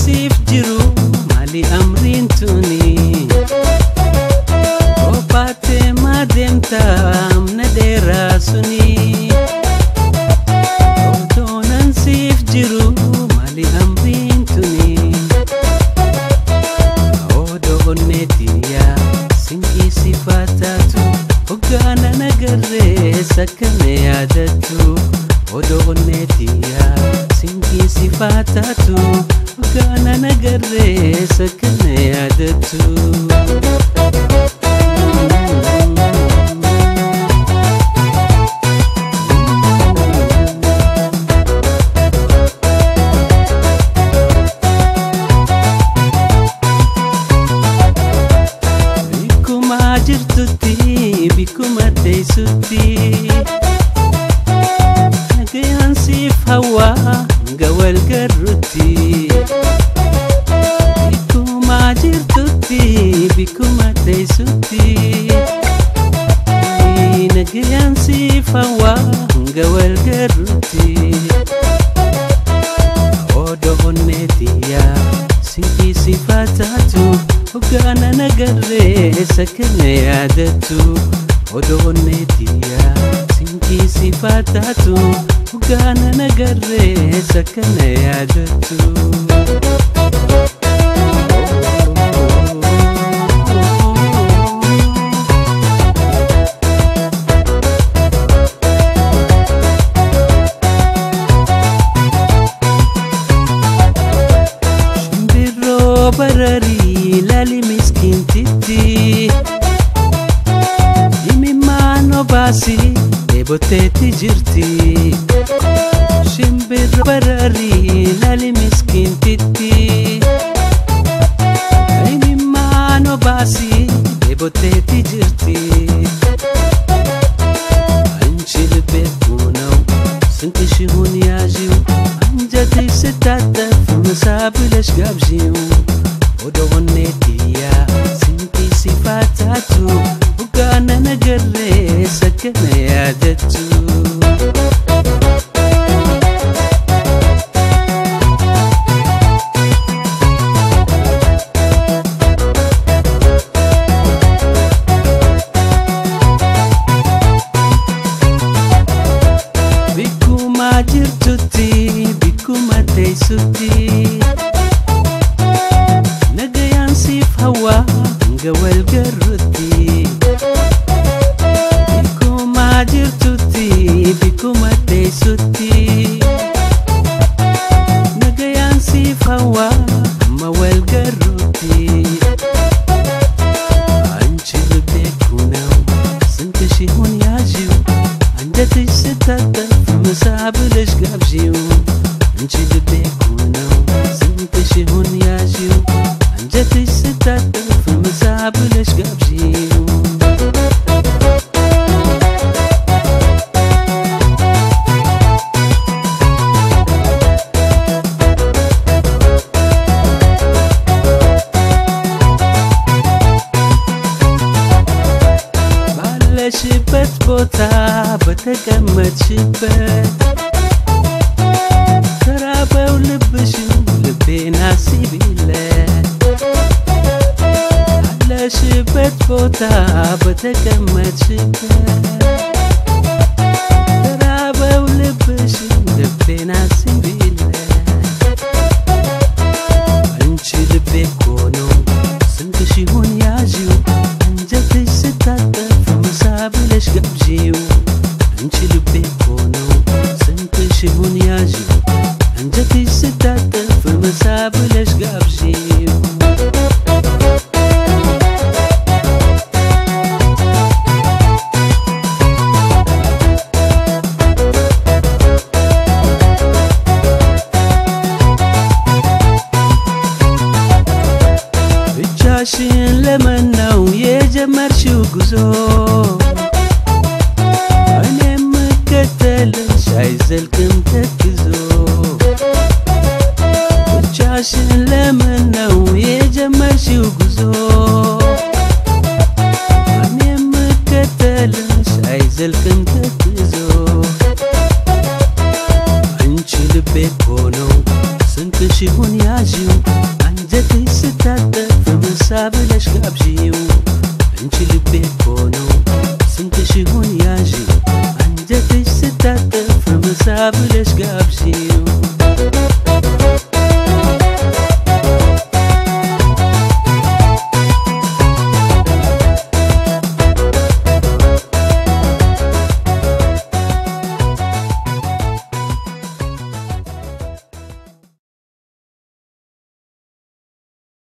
siif jiru maali amriin tuni Kophaatee madeemta amna dheeraa suni Otoonan siif jiru maali amriin tuni Odo onneetiya sinqii sifaataatu Hoggaana nagarree sakkana yaadatu Odo onneetiya sinqii sifaataatu Hoggaana nagarree sakkana yaadatu Bikuma teessutti nagayaan siif hawaa gawal garrutti Bikuma jirtutti bikuma teessutti nagayaan siif hawaa gawal garrutti Odo onneetiya sinqii sifaataatu Hoggaana nagarree sakkana yaadatu Odo onneetiya sinqii sifaataatu Hoggaana nagarree sakkana yaadatu Shimbirroo bararii lali miskiintiti Imimmaan obaasi dheeboteetti jirti Shimbirroo bararii lali miskiintiti Imimmaan obaasi dheeboteetti jirti Anchi libbee kuunaw sinqishi hun yaajiw Anjatay sitaataf masaabilash gaabjiw Odo onneetiya sinqii sifaataatu Hoggaana nagarree sakkana yaadatu Bikuma jirtutti bikuma teessutti nagayaan siif hawaa gawal garrutti Bikuma jirtutti bikuma teessutti nagayaan siif hawaa wal garrutti Anchi libbee kuunaw sinqishi hun yaajiw Anjatay sitaataf masaabilash gaabjiw Anchi libbee kuunaw sinqishi hun yaajiw Anjatay sitaataf masaabilash gaabjiw ባለሽበት ቦታ በተቀመጥሽበት ተራበው ልብሽን ልቤን አስቢለት ባለሽበት ቦታ በተቀመጥሽበት ተራበው ልብሽን ልቤን አስቢለት አንቺ ልቤ እኮ ነው ስንትሽ ይሁን ያዢው አንጀትሽ ስታጠፍ መሳብለሽ ጋብዢው አንቺ ልቤ እኮ ነው ስንትሽ ይሁን ያዢው አንጀትሽ ስታጠፍ መሳብለሽ ጋብዢው ብቻሽን ለምን ነው የጀመርሽው ጉዞ እኔም መከተልሽ አይዘልቅም ተክዞ ብቻሽን ለምን ነው የጀመርሽው ጉዞ እኔም መከተልሽ አይዘልቅም ተክዞ አንቺ ልቤ እኮ ነው ስንትሽ ይሁን ያዢው አንጀትሽ ስታጠፍ በመሳብ ለሽ ጋብዢው አንቺ ልቤ እኮ ነው